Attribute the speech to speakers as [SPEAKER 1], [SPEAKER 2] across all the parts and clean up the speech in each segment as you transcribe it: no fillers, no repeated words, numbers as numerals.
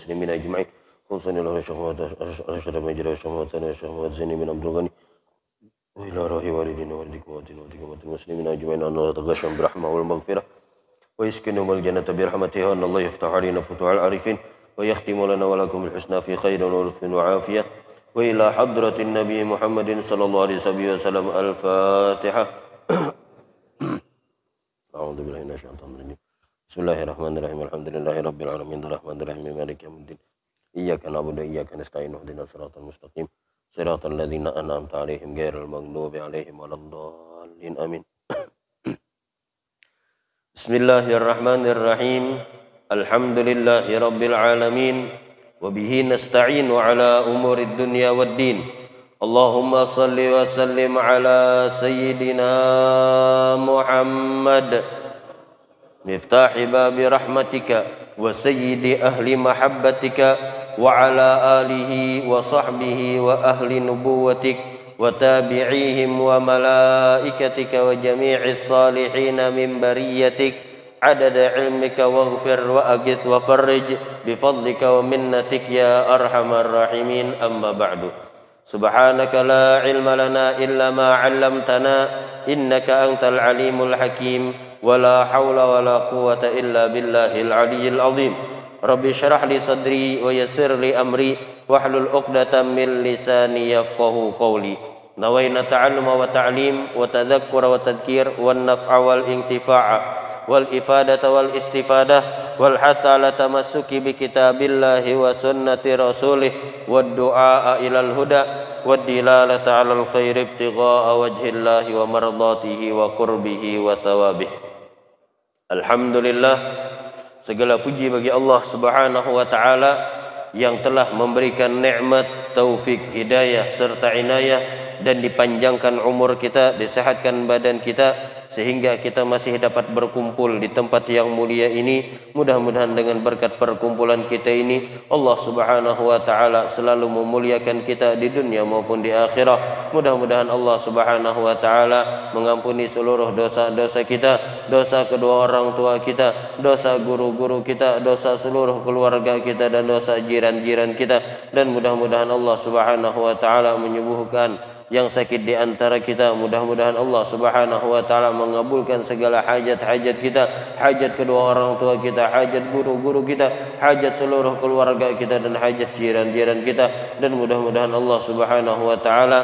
[SPEAKER 1] والمسلمين أجمعين خصوصا له أرشد مجرى الشهوات والشهوات زيني من عبد الغني وإلى روح والدينا والديكم وأمة المسلمين أجمعين أن الله يتغشهم برحمة والمغفرة ويسكنهم الجنة برحمته وأن الله يفتح علينا فتوح العارفين ويختم لنا ولكم الحسنى في خير ولطف وعافية وإلى حضرة النبي محمد صلى الله عليه وسلم الفاتحة. أعوذ بالله من الشيطان الرجيم. بسم الله الرحمن الرحيم. الحمد لله رب العالمين الرحمن الرحيم مالك يوم الدين إياك نعبد وإياك نستعين اهدنا الصراط المستقيم صراط الذين أنعمت عليهم غير المغضوب عليهم ولا الضالين آمين. بسم الله الرحمن الرحيم. الحمد لله رب العالمين وبه نستعين على أمور الدنيا والدين. اللهم صل وسلم على سيدنا محمد مفتاح باب رحمتك وسيد أهل محبتك وعلى آله وصحبه وأهل نبوتك وتابعيهم وملائكتك وجميع الصالحين من بريتك عدد علمك واغفر وأغث وفرج بفضلك ومنتك يا أرحم الراحمين. أما بعد سبحانك لا علم لنا إلا ما علمتنا إنك أنت العليم الحكيم ولا حول ولا قوة إلا بالله العلي العظيم. رب اشرح لي صدري ويسر لي أمري واحلل عقدة من لساني يفقه قولي. نوينا التعلم والتعليم وتذكر وتذكير والنفع والانتفاع والإفادة والاستفادة والحث على تمسك بكتاب الله وسنة رسوله والدعاء إلى الهدى والدلالة على الخير ابتغاء وجه الله ومرضاته وقربه وثوابه. Alhamdulillah, segala puji bagi Allah Subhanahu wa taala yang telah memberikan nikmat, taufik, hidayah serta inayah dan dipanjangkan umur kita, disehatkan badan kita sehingga kita masih dapat berkumpul di tempat yang mulia ini. Mudah-mudahan dengan berkat perkumpulan kita ini Allah Subhanahu wa taala selalu memuliakan kita di dunia maupun di akhirat. Mudah-mudahan Allah Subhanahu wa taala mengampuni seluruh dosa-dosa kita, dosa kedua orang tua kita, dosa guru-guru kita, dosa seluruh keluarga kita dan dosa jiran-jiran kita. Dan mudah-mudahan Allah Subhanahu wa taala menyembuhkan yang sakit di antara kita. Mudah-mudahan Allah Subhanahu wa taala mengabulkan segala hajat-hajat kita, hajat kedua orang tua kita, hajat guru-guru kita, hajat seluruh keluarga kita dan hajat jiran-jiran kita. Dan mudah-mudahan Allah Subhanahu wa taala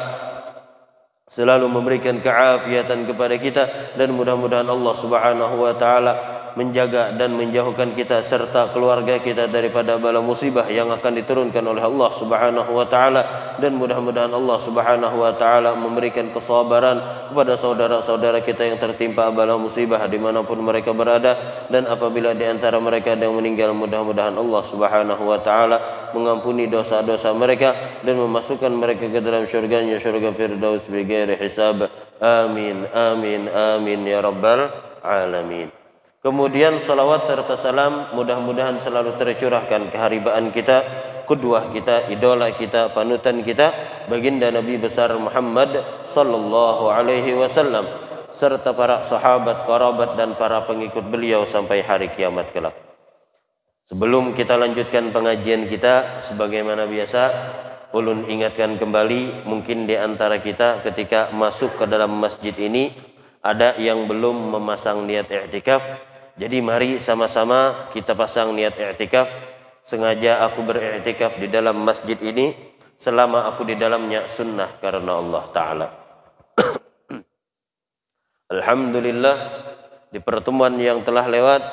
[SPEAKER 1] selalu memberikan keafiatan kepada kita dan mudah-mudahan Allah Subhanahu wa taala menjaga dan menjauhkan kita serta keluarga kita daripada bala musibah yang akan diturunkan oleh Allah Subhanahu wa taala. Dan mudah-mudahan Allah Subhanahu wa taala memberikan kesabaran kepada saudara-saudara kita yang tertimpa bala musibah dimanapun mereka berada. Dan apabila di antara mereka ada yang meninggal, mudah-mudahan Allah Subhanahu wa taala mengampuni dosa-dosa mereka dan memasukkan mereka ke dalam syurganya, syurga Firdaus bighairi hisab. Amin amin amin ya rabbal alamin. Kemudian salawat serta salam mudah-mudahan selalu tercurahkan keharibaan kita, qudwah kita, idola kita, panutan kita, baginda Nabi besar Muhammad sallallahu alaihi wasallam serta para sahabat, kerabat dan para pengikut beliau sampai hari kiamat kelak. Sebelum kita lanjutkan pengajian kita sebagaimana biasa, ulun ingatkan kembali, mungkin di antara kita ketika masuk ke dalam masjid ini ada yang belum memasang niat i'tikaf. Jadi mari sama-sama kita pasang niat i'tikaf. Sengaja aku beriktikaf di dalam masjid ini, selama aku di dalamnya sunnah karena Allah Ta'ala. Alhamdulillah, di pertemuan yang telah lewat,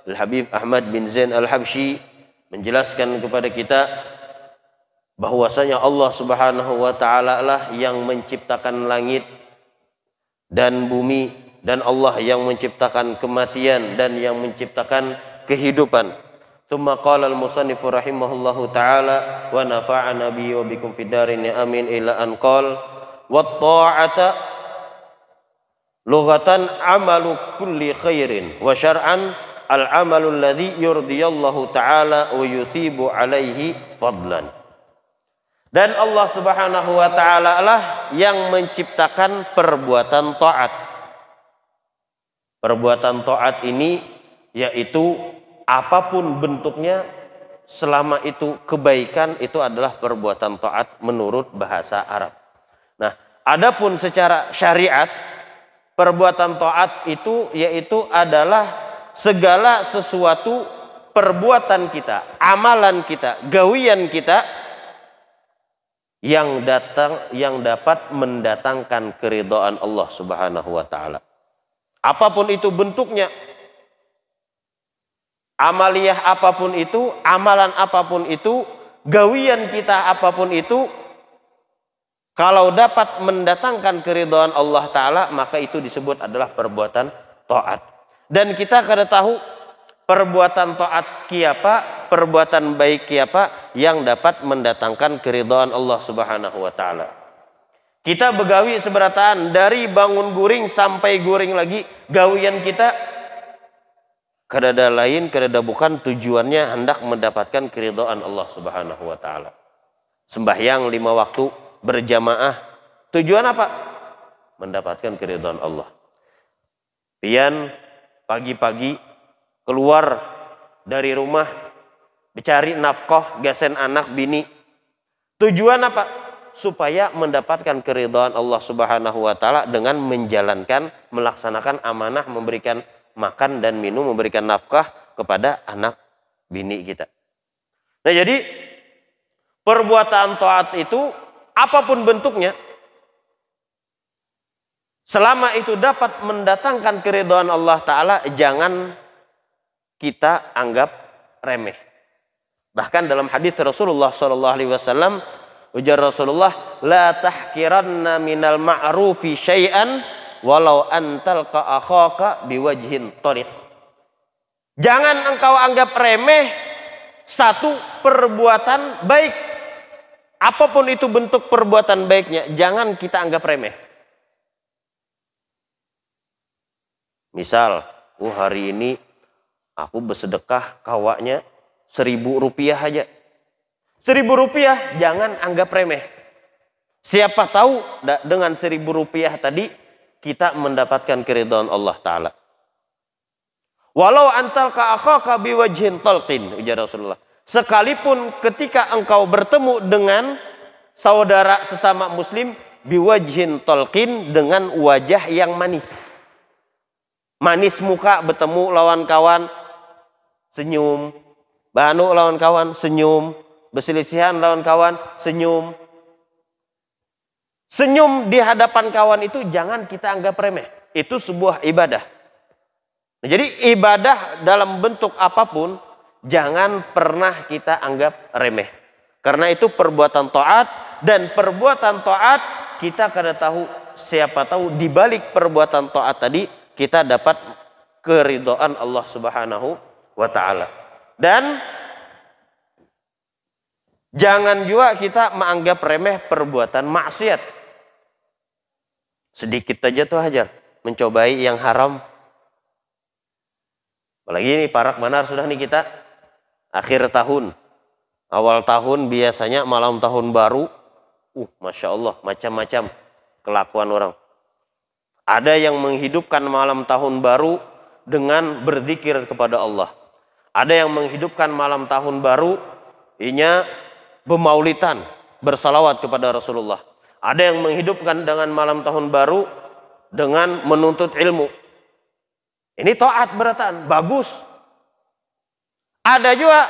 [SPEAKER 1] Al-Habib Ahmad bin Zain Al-Habsyi menjelaskan kepada kita bahwasanya Allah Subhanahu wa Ta'ala lah yang menciptakan langit dan bumi, dan Allah yang menciptakan kematian dan yang menciptakan kehidupan. Tsumma qala al-musannifu rahimahullahu taala wa nafa'ana bi wa bikum fid darin amin ila an qala wat ta'ata lughatan amalu kulli khairin wa syar'an al-amalu alladhi yurdiyallahu taala wa yuthibu alaihi fadlan. Dan Allah Subhanahu wa taala lah yang menciptakan perbuatan taat. Perbuatan taat ini yaitu apapun bentuknya selama itu kebaikan, itu adalah perbuatan taat menurut bahasa Arab. Nah, adapun secara syariat, perbuatan taat itu yaitu adalah segala sesuatu perbuatan kita, amalan kita, gawian kita yang dapat mendatangkan keridhaan Allah Subhanahu wa taala. Apapun itu bentuknya, amaliyah apapun itu, amalan apapun itu, gawian kita apapun itu, kalau dapat mendatangkan keridhaan Allah taala, maka itu disebut adalah perbuatan taat. Dan kita kada tahu perbuatan taat kiapa, perbuatan baik kiapa yang dapat mendatangkan keridhaan Allah Subhanahu wa taala. Kita begawi seberataan dari bangun guring sampai guring lagi, gawian kita kadada lain, kadada bukan, tujuannya hendak mendapatkan keridhaan Allah Subhanahu wa taala. Sembahyang 5 waktu berjamaah, tujuan apa? Mendapatkan keridhaan Allah. Pian pagi-pagi keluar dari rumah, dicari nafkah, gasen anak bini. Tujuan apa? Supaya mendapatkan keridhaan Allah Subhanahu wa taala dengan menjalankan, melaksanakan amanah, memberikan makan dan minum, memberikan nafkah kepada anak bini kita. Nah, jadi perbuatan taat itu apapun bentuknya, selama itu dapat mendatangkan keridhaan Allah taala, jangan kita anggap remeh. Bahkan dalam hadis Rasulullah sallallahu alaihi wasallam, ujar Rasulullah, la tahkiranna minal ma'rufi syai'an walau antalqa akhaka biwajhin thariq. Jangan engkau anggap remeh satu perbuatan baik. Apapun itu bentuk perbuatan baiknya, jangan kita anggap remeh. Misal, hari ini aku bersedekah kawaknya 1.000 rupiah aja. 1.000 rupiah jangan anggap remeh. Siapa tahu dengan 1.000 rupiah tadi kita mendapatkan keridhaan Allah taala. Walau antalqa akhaka biwajhin talqin, ujar Rasulullah. Sekalipun ketika engkau bertemu dengan saudara sesama muslim biwajhin talqin, dengan wajah yang manis. Manis muka, bertemu lawan kawan senyum, banu lawan kawan senyum, berselisihan lawan kawan senyum. Senyum di hadapan kawan itu jangan kita anggap remeh. Itu sebuah ibadah. Nah, jadi ibadah dalam bentuk apapun jangan pernah kita anggap remeh. Karena itu perbuatan taat, dan perbuatan taat kita kada tahu, siapa tahu di balik perbuatan taat tadi kita dapat keridhaan Allah Subhanahu wa taala. Dan jangan juga kita menganggap remeh perbuatan maksiat. Sedikit aja tuh hajar mencobai yang haram. Apalagi ini parak manar sudah nih kita akhir tahun, awal tahun biasanya malam tahun baru, masya Allah macam-macam kelakuan orang. Ada yang menghidupkan malam tahun baru dengan berzikir kepada Allah. Ada yang menghidupkan malam tahun baru inya bermaulidan, bersalawat kepada Rasulullah. Ada yang menghidupkan dengan malam tahun baru dengan menuntut ilmu. Ini taat berataan, bagus. Ada juga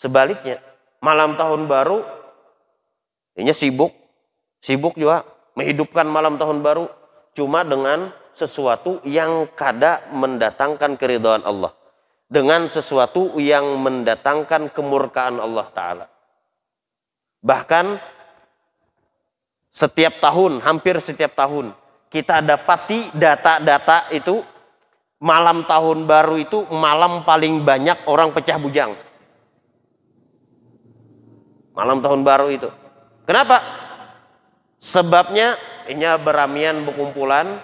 [SPEAKER 1] sebaliknya, malam tahun baru inya sibuk juga menghidupkan malam tahun baru cuma dengan sesuatu yang kada mendatangkan keridhaan Allah, dengan sesuatu yang mendatangkan kemurkaan Allah taala. Bahkan setiap tahun, hampir setiap tahun kita dapati data-data itu malam tahun baru itu malam paling banyak orang pecah bujang. Malam tahun baru itu. Kenapa? Sebabnya inya beramian berkumpulan,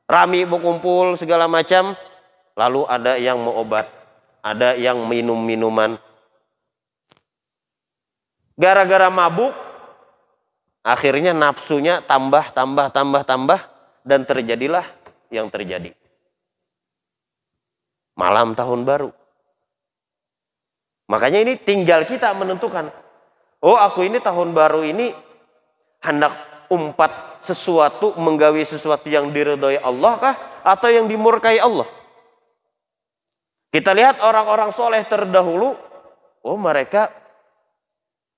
[SPEAKER 1] rami berkumpul segala macam, lalu ada yang mau obat, ada yang minum minuman. Gara-gara mabuk, akhirnya nafsunya tambah, dan terjadilah yang terjadi. Malam tahun baru. Makanya ini tinggal kita menentukan. Oh, aku ini tahun baru ini hendak umpat sesuatu, menggawi sesuatu yang diridhoi Allah kah? Atau yang dimurkai Allah? Kita lihat orang-orang soleh terdahulu. Oh, mereka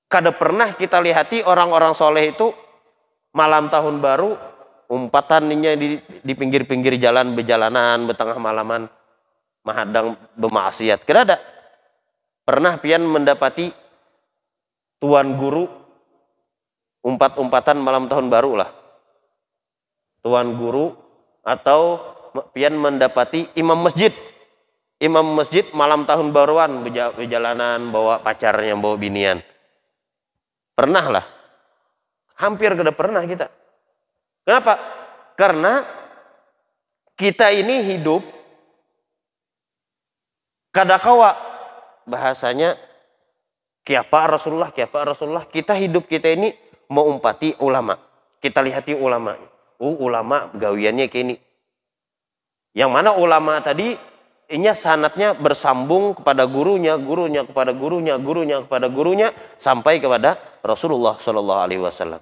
[SPEAKER 1] kada pernah kita lihati orang-orang soleh itu malam tahun baru umpatannya di pinggir-pinggir jalan, berjalanan, betengah malaman, mahadang bermaksiat. Kada ada. Pernah pian mendapati tuan guru umpat-umpatan malam tahun baru lah. Tuan guru atau pian mendapati imam masjid. Imam masjid malam tahun baruan berjalanan bawa pacarnya, bawa binian. Pernah lah. Hampir kada pernah kita. Kenapa? Karena kita ini hidup kada kawa bahasanya kiapa Rasulullah. Kita hidup kita ini mau umpati ulama. Kita lihati ulama. Ulama gawiannya kayak ini. Yang mana ulama tadi ini sanatnya bersambung kepada gurunya kepada gurunya sampai kepada Rasulullah Shallallahu Alaihi Wasallam.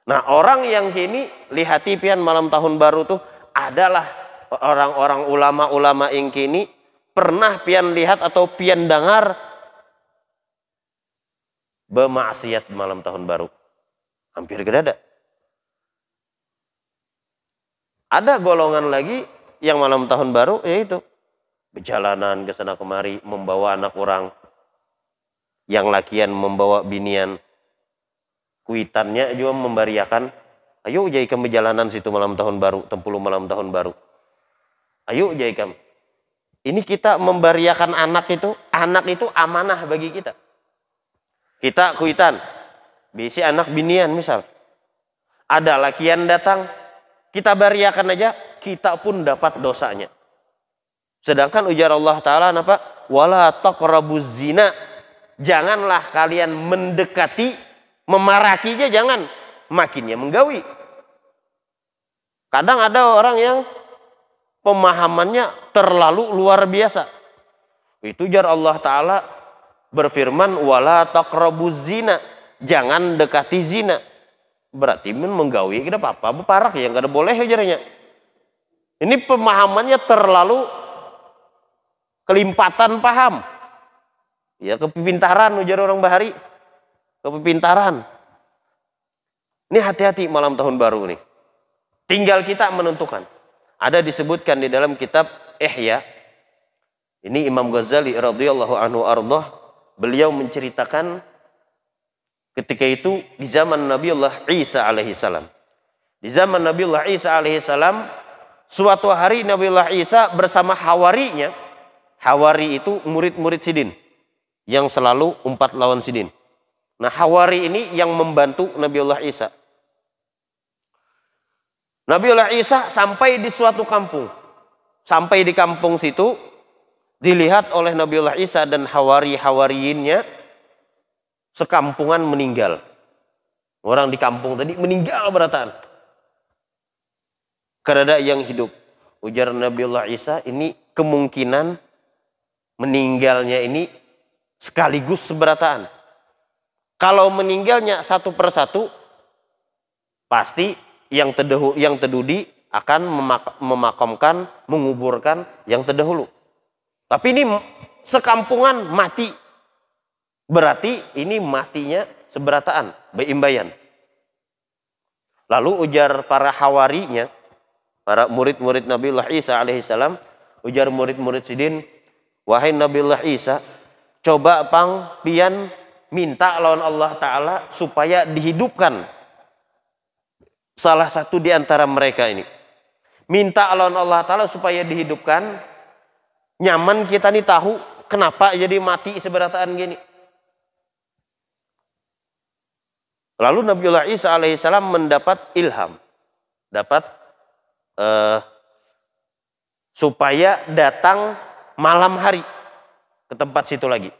[SPEAKER 1] Nah, orang yang kini lihati pian malam tahun baru tuh adalah orang-orang ulama-ulama yang kini pernah pian lihat atau pian dengar bermaksiat malam tahun baru. Hampir gak ada. Ada golongan lagi yang malam tahun baru yaitu berjalanan ke sana kemari membawa anak orang, yang lakian membawa binian, kuitannya juga membariakan, ayo jaikan berjalanan situ malam tahun baru, tempuluh malam tahun baru. Ayo jaikan. Ini kita membariakan anak itu amanah bagi kita. Kita kuitan, bisi anak binian misal. Ada lakian datang, kita bariakan aja, kita pun dapat dosanya. Sedangkan ujar Allah Ta'ala apa? Wala taqrabuz zina. Janganlah kalian mendekati, memarakinya jangan. Makinnya menggawi. Kadang ada orang yang pemahamannya terlalu luar biasa. Itu ujar Allah Ta'ala berfirman wala taqrabuz zina. Jangan dekati zina. Berarti menggawi tidak apa-apa, beparak ya, nggak ada boleh ujarnya. Ini pemahamannya terlalu kelimpatan paham. Ya, kepintaran ujar orang bahari. Kepintaran. Ini hati-hati malam tahun baru nih. Tinggal kita menentukan. Ada disebutkan di dalam kitab Ihya. Ini Imam Ghazali radhiyallahu anhu ardhah, beliau menceritakan ketika itu di zaman Nabiullah Isa alaihi salam. Di zaman Nabiullah Isa alaihi salam, suatu hari Nabiullah Isa bersama hawarinya. Hawari itu murid-murid Sidin yang selalu umpat lawan Sidin. Nah, hawari ini yang membantu Nabiullah Isa. Nabiullah Isa sampai di suatu kampung. Sampai di kampung situ dilihat oleh Nabiullah Isa dan hawari-hawariinnya sekampungan meninggal. Orang di kampung tadi meninggal berataan. Karena yang hidup. Ujar Nabiullah Isa ini kemungkinan meninggalnya ini sekaligus seberataan. Kalau meninggalnya satu persatu, pasti yang terdahulu akan memakamkan, menguburkan yang terdahulu. Tapi ini sekampungan mati. Berarti ini matinya seberataan, beimbayan. Lalu ujar para hawarinya, para murid-murid Nabiullah Isa alaihissalam, ujar murid-murid Sidin, wahai Nabiullah Isa, coba pang pian minta lawan Allah Ta'ala supaya dihidupkan salah satu di antara mereka ini. Minta lawan Allah Ta'ala supaya dihidupkan. Nyaman kita nih tahu kenapa jadi mati seberataan gini. Lalu Nabiullah Isa alaihissalam mendapat ilham. Dapat supaya datang malam hari ke tempat situ lagi.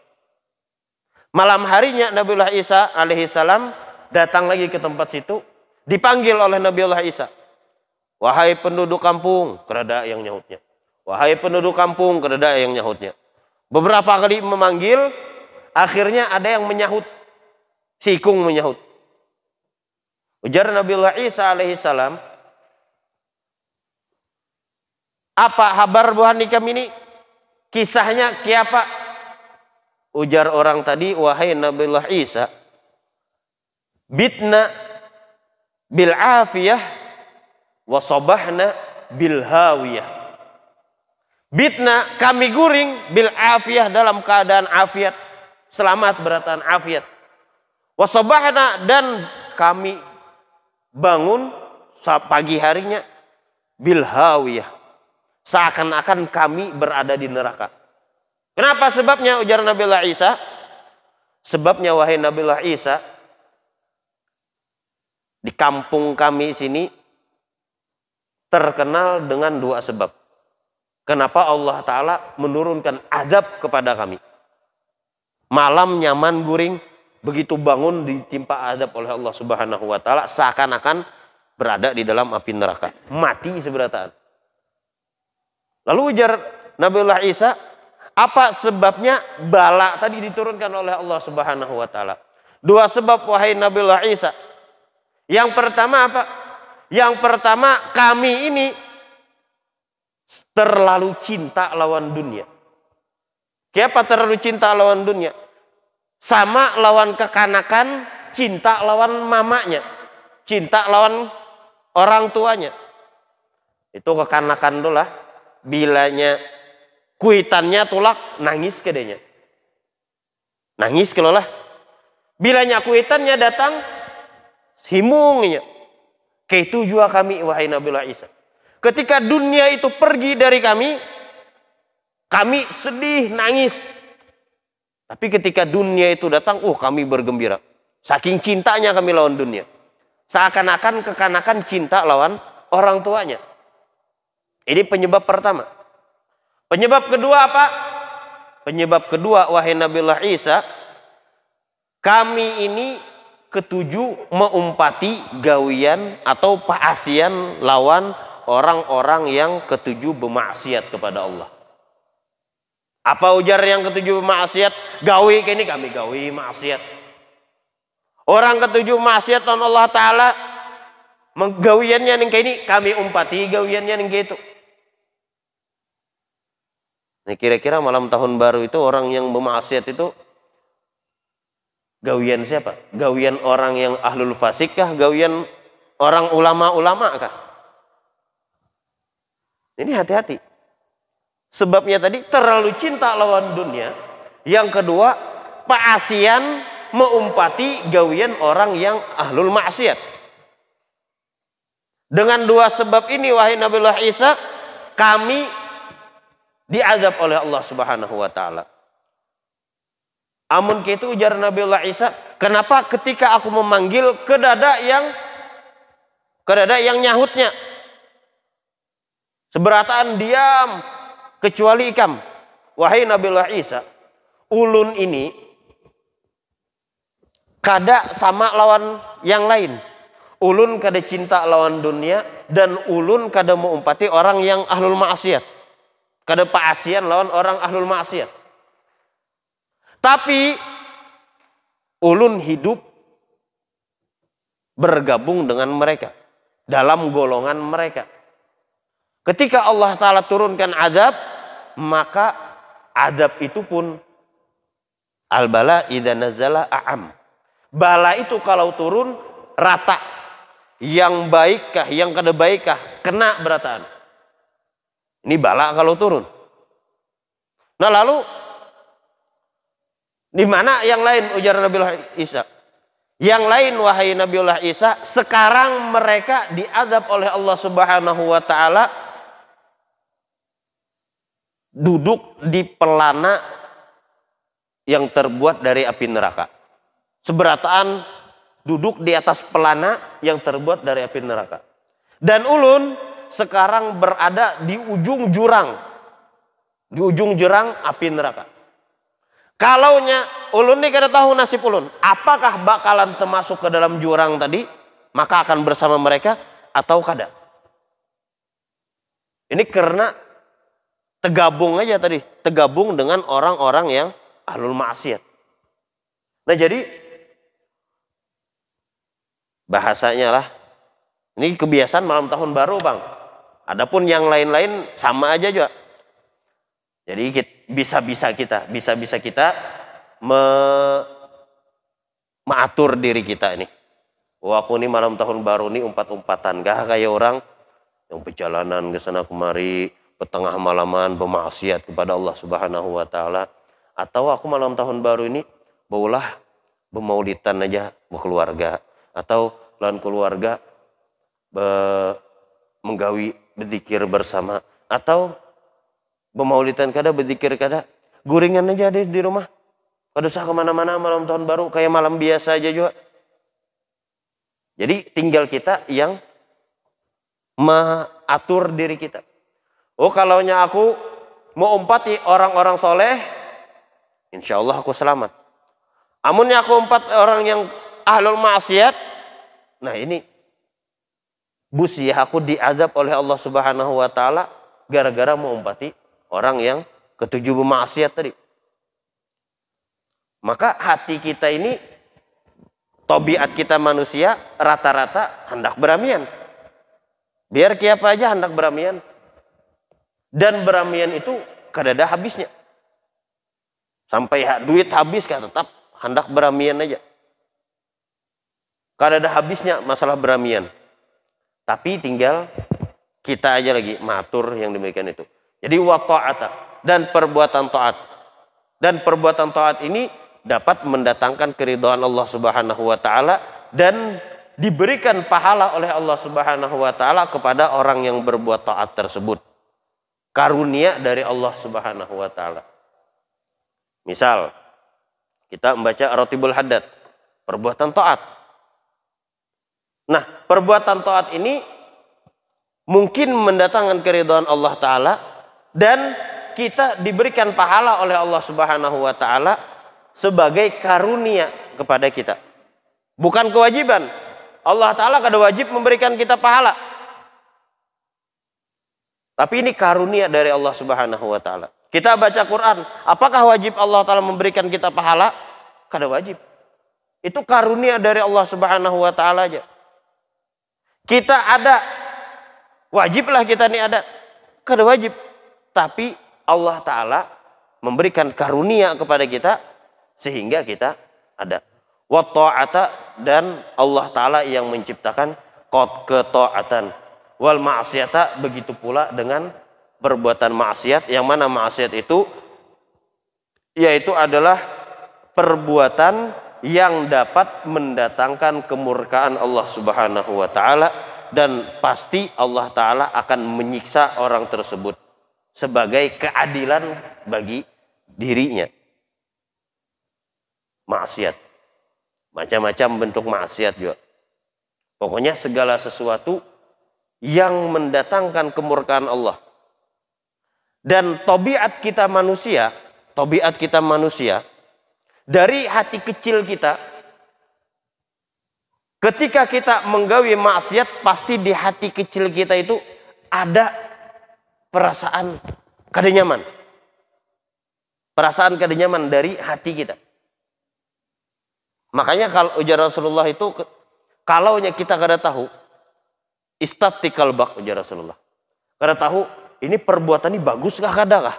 [SPEAKER 1] Malam harinya Nabiullah Isa alaihissalam datang lagi ke tempat situ, dipanggil oleh Nabiullah Isa. Wahai penduduk kampung, kerada yang nyahutnya. Wahai penduduk kampung, kerada yang nyahutnya. Beberapa kali memanggil, Akhirnya ada yang menyahut. Sikung menyahut. Ujar Nabiullah Isa alaihissalam, apa kabar buhan nikam ini? Kisahnya kiapa? Ujar orang tadi, wahai Nabiullah Isa, bitna bil afiyah wa sabahna bil hawiyah. Bitna, kami guring, bil afiyah, dalam keadaan afiat, selamat beratan afiat. Wasabahna, dan kami bangun pagi harinya, bil hawiyah, seakan-akan kami berada di neraka. Kenapa sebabnya? Ujar Nabiullah Isa, sebabnya wahai Nabiullah Isa, di kampung kami sini terkenal dengan dua sebab. Kenapa Allah Ta'ala menurunkan azab kepada kami? Malam nyaman guring, begitu bangun ditimpa azab oleh Allah Subhanahu wa Ta'ala, seakan-akan berada di dalam api neraka, mati seberataan. Lalu ujar Nabiullah Isa, apa sebabnya bala tadi diturunkan oleh Allah Subhanahu wa Ta'ala? Dua sebab wahai Nabiullah Isa. Yang pertama apa? Yang pertama, kami ini terlalu cinta lawan dunia. Kenapa terlalu cinta lawan dunia? Sama lawan kekanakan, cinta lawan mamanya, cinta lawan orang tuanya. Itu kekanakan itulah, bilanya kuitannya tulak, nangis kedenya. Nangis kelolah. Bilanya kuitannya datang, simungnya. Kaitu juga kami wahai Nabiullah Isa. Ketika dunia itu pergi dari kami, kami sedih, nangis. Tapi ketika dunia itu datang, kami bergembira. Saking cintanya kami lawan dunia. Seakan-akan kekanakan cinta lawan orang tuanya. Ini penyebab pertama. Penyebab kedua apa? Penyebab kedua, wahai Nabiullah Isa, kami ini ketujuh mengumpati gawian atau paasian lawan orang-orang yang ketujuh bermaksiat kepada Allah. Apa ujar yang ketujuh bermaksiat? Gawi kini kami gawi maksiat. Orang ketujuh maksiat on Allah Ta'ala, gawiannya ning kini kami umpati gawiannya ning gitu. Nah, kira-kira malam tahun baru itu orang yang bermaksiat itu gawian siapa? Gawian orang yang ahlul fasik kah? Gawian orang ulama-ulama kah? Ini hati-hati. Sebabnya tadi terlalu cinta lawan dunia. Yang kedua, paasian mengumpati gawian orang yang ahlul maksiat. Dengan dua sebab ini wahai Nabiullah Isa, kami diazab oleh Allah Subhanahu wa Ta'ala. Amun kitu ujar Nabiullah Isa, kenapa ketika aku memanggil ke dada yang nyahutnya? Seberataan diam, kecuali ikam. Wahai Nabiullah Isa, ulun ini kada sama lawan yang lain. Ulun kada cinta lawan dunia, dan ulun kada mengumpati orang yang ahlul maksiat. Kada paasian lawan orang ahlul maksiat. Tapi ulun hidup bergabung dengan mereka, dalam golongan mereka. Ketika Allah Ta'ala turunkan azab, maka azab itu pun al-bala idza nazala a'am. Bala itu kalau turun rata. Yang baikkah, yang kada baikkah, kena berataan. Ini bala kalau turun. Nah lalu di mana yang lain ujar Nabiullah Isa? Yang lain wahai Nabiullah Isa, sekarang mereka diazab oleh Allah Subhanahu wa Ta'ala duduk di pelana yang terbuat dari api neraka. Seberataan duduk di atas pelana yang terbuat dari api neraka. Dan ulun sekarang berada di ujung jurang. Di ujung jurang api neraka. Kalaunya ulun ini kada tahu nasib ulun, apakah bakalan termasuk ke dalam jurang tadi, maka akan bersama mereka atau kada. Ini karena tergabung aja tadi, tergabung dengan orang-orang yang ahlul maksiat. Nah jadi bahasanya lah, ini kebiasaan malam tahun baru bang. Adapun yang lain-lain sama aja juga. Jadi bisa-bisa kita mengatur diri kita ini. Wah aku nih malam tahun baru nih umpat-umpatan. Gak kayak orang yang perjalanan ke sana kemari, petengah malaman bermaksiat kepada Allah Subhanahu wa taala. Atau aku malam tahun baru ini baulah bermaulidan aja berkeluarga, atau lawan keluarga menggawi berzikir bersama, atau bermaulidan kada berzikir kada guringan aja di rumah. Kada usah kemana-mana malam tahun baru, kayak malam biasa aja juga. Jadi tinggal kita yang mengatur diri kita. Oh kalaunya aku mau umpati orang-orang soleh, insya Allah aku selamat. Amunnya aku umpat orang yang ahlul maksiat, nah ini busiah aku diazab oleh Allah Subhanahu wa taala gara-gara mau umpati orang yang ketujuh bermaksiat tadi. Maka hati kita ini, tabiat kita manusia rata-rata hendak beramian. Biar kiapa aja hendak beramian. Dan beramian itu kadada habisnya. Sampai duit habis kan tetap hendak beramian aja. Kadada habisnya masalah beramian. Tapi tinggal kita aja lagi matur yang demikian itu. Jadi wa ta'ata, dan perbuatan taat. Dan perbuatan taat ini dapat mendatangkan keridhaan Allah Subhanahu wa taala dan diberikan pahala oleh Allah Subhanahu wa taala kepada orang yang berbuat taat tersebut. Karunia dari Allah Subhanahu wa taala. Misal kita membaca Ratibul Haddad, perbuatan taat. Nah, perbuatan taat ini mungkin mendatangkan keridhaan Allah taala dan kita diberikan pahala oleh Allah Subhanahu wa taala sebagai karunia kepada kita. Bukan kewajiban. Allah Ta'ala kada wajib memberikan kita pahala. Tapi ini karunia dari Allah Subhanahu wa Ta'ala. Kita baca Quran. Apakah wajib Allah Ta'ala memberikan kita pahala? Kada wajib. Itu karunia dari Allah Subhanahu wa Ta'ala aja. Kita ada. Wajiblah kita ini ada. Kada wajib. Tapi Allah Ta'ala memberikan karunia kepada kita sehingga kita ada. Wa ta'ata, dan Allah Ta'ala yang menciptakan ketaatan. Wal ma'siyata, begitu pula dengan perbuatan maksiat, yang mana maksiat itu yaitu adalah perbuatan yang dapat mendatangkan kemurkaan Allah Subhanahu wa taala, dan pasti Allah Ta'ala akan menyiksa orang tersebut sebagai keadilan bagi dirinya. Maksiat, macam-macam bentuk maksiat juga. Pokoknya segala sesuatu yang mendatangkan kemurkaan Allah. Dan tabiat kita manusia dari hati kecil kita, ketika kita menggawi maksiat, pasti di hati kecil kita itu ada perasaan kada nyaman. Perasaan kada nyaman dari hati kita. Makanya kalau ujar Rasulullah itu, kalau kita kada tahu, istafti qalbak, ujar Rasulullah. Kada tahu ini perbuatan ini bagus kah kada kah?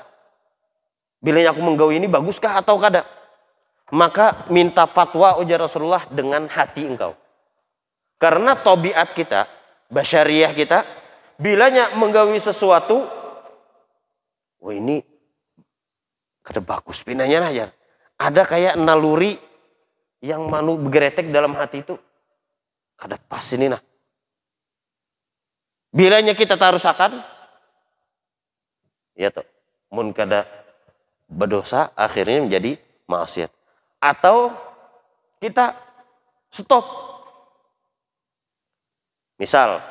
[SPEAKER 1] Bila aku menggawi ini bagus kah atau kada? Maka minta fatwa, ujar Rasulullah, dengan hati engkau. Karena tabiat kita, basyariah kita, bilanya menggawi sesuatu, wah ini kada bagus pinanya najar. Ada kayak naluri yang manu bergeretek dalam hati itu, kada pas ini nah. Bilanya kita tarusakan, ya toh, mun kada berdosa akhirnya menjadi maksiat. Atau kita stop. Misal,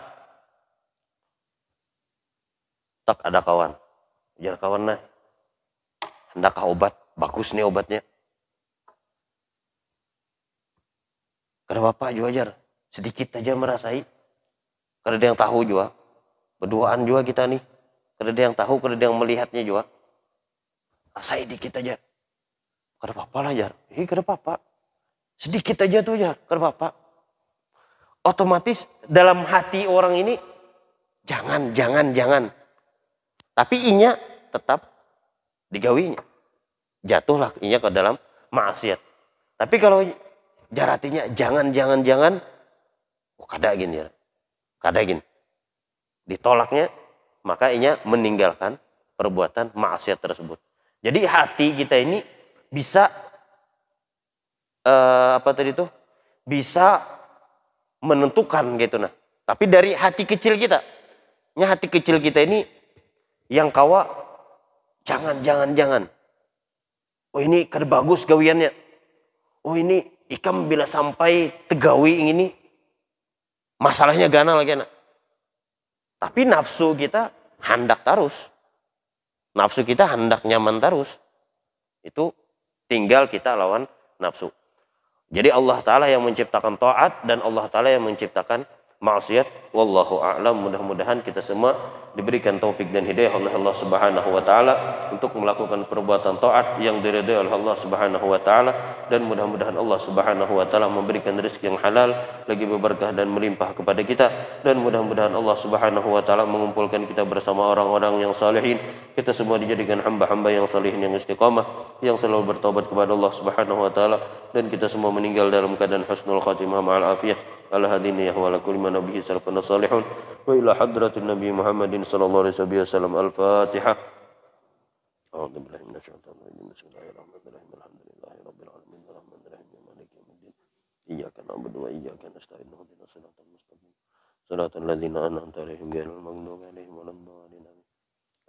[SPEAKER 1] tak ada kawan, jar kawan nah, hendak obat, bagus nih obatnya. Kada apa juga jar, sedikit aja merasai. Kada ada yang tahu juga. Berduaan juga kita nih. Kada ada yang tahu, kada ada yang melihatnya juga. Rasai dikit aja. Kada apa-apa lah jar. Kada apa-apa. Sedikit aja tuh ya ke bapak. Otomatis dalam hati orang ini jangan. Tapi inya tetap digawinya. Jatuhlah inya ke dalam maksiat. Tapi kalau jaratinya jangan. Oh, kada gini ya. Kada gini. Ditolaknya, maka inya meninggalkan perbuatan maksiat tersebut. Jadi hati kita ini bisa bisa menentukan gitu nah. Tapi dari hati kecil kita. Hati kecil kita ini yang kawa jangan. Oh ini kada bagus gawiannya. Oh ini ikam bila sampai tegawi ini masalahnya gana lagi anak. Tapi nafsu kita hendak terus. Nafsu kita hendak nyaman terus. Itu tinggal kita lawan nafsu. Jadi Allah Ta'ala yang menciptakan taat dan Allah Ta'ala yang menciptakan maksiat. Wallahu a'lam. Mudah-mudahan kita semua diberikan taufik dan hidayah oleh Allah Subhanahu wa taala untuk melakukan perbuatan taat yang diridhai oleh Allah Subhanahu wa taala, dan mudah-mudahan Allah Subhanahu wa taala memberikan rezeki yang halal lagi berberkah dan melimpah kepada kita, dan mudah-mudahan Allah Subhanahu wa taala mengumpulkan kita bersama orang-orang yang salihin. Kita semua dijadikan hamba-hamba yang salihin, yang istiqamah, yang selalu bertobat kepada Allah Subhanahu wa taala, dan kita semua meninggal dalam keadaan husnul khatimah ma'al afiyah. Ala hadiniyah wa ala kulli man nabihi salafun salihun wa ila hadratin nabi Muhammadin sallallahu alaihi wasallam. Al-Fatihah. A'udzu billahi minasyaitonir rajim. Bismillahirrahmanirrahim. Alhamdulillahi rabbil alamin. Arrahmanirrahim. Maliki yaumiddin. Iyyaka na'budu wa iyyaka nasta'in. Ihdinas siratal mustaqim. Shiratal ladzina an'amta 'alaihim ghairil maghdubi 'alaihim waladdallin.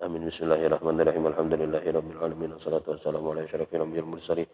[SPEAKER 1] Amin. Bismillahirrahmanirrahim. Alhamdulillahi rabbil alamin. Wassalatu wassalamu ala asyrafil anbiya'il mursalin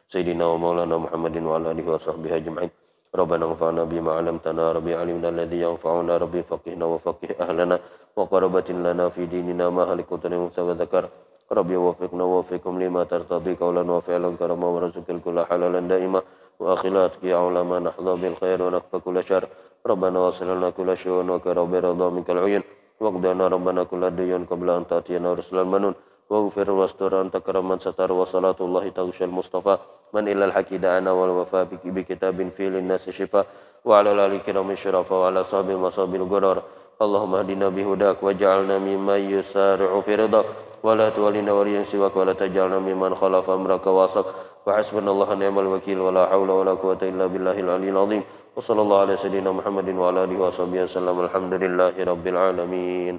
[SPEAKER 1] sayyidina wa maulana Muhammadin wa ala alihi wa sahbihi ajma'in. ربنا انفعنا بما علمتنا ربي علمنا الذي ينفعنا ربي فقهنا وفقه أهلنا وقربة لنا في ديننا ما هلك وتنمس وذكر ربي وفقنا ووفقكم لما ترتضي قولا وفعلا كرما ورزق الكل حلالا دائما وأخلاتك يا علماء نحظى بالخير ونكفى كل شر ربنا وصل لنا كل شيء وكرب رضا منك العيون واقضنا ربنا كل ديون قبل أن تأتينا رسل المنون واغفر واستر أنت كرما ستر وصلاة الله تغشى المصطفى من إلى الحق دعنا والوفاء بكتاب فيه للناس شفاء وعلى الآل الكرام الشرفاء وعلى صحب المصاب الغرار. اللهم اهدنا بهداك واجعلنا ممن يسارع في رضاك ولا تولنا وليا سواك ولا تجعلنا ممن خالف أمرك وعصاك وحسبنا الله نعم الوكيل ولا حول ولا قوة إلا بالله العلي العظيم وصلى الله على سيدنا محمد وعلى آله وصحبه وسلم. الحمد لله رب العالمين.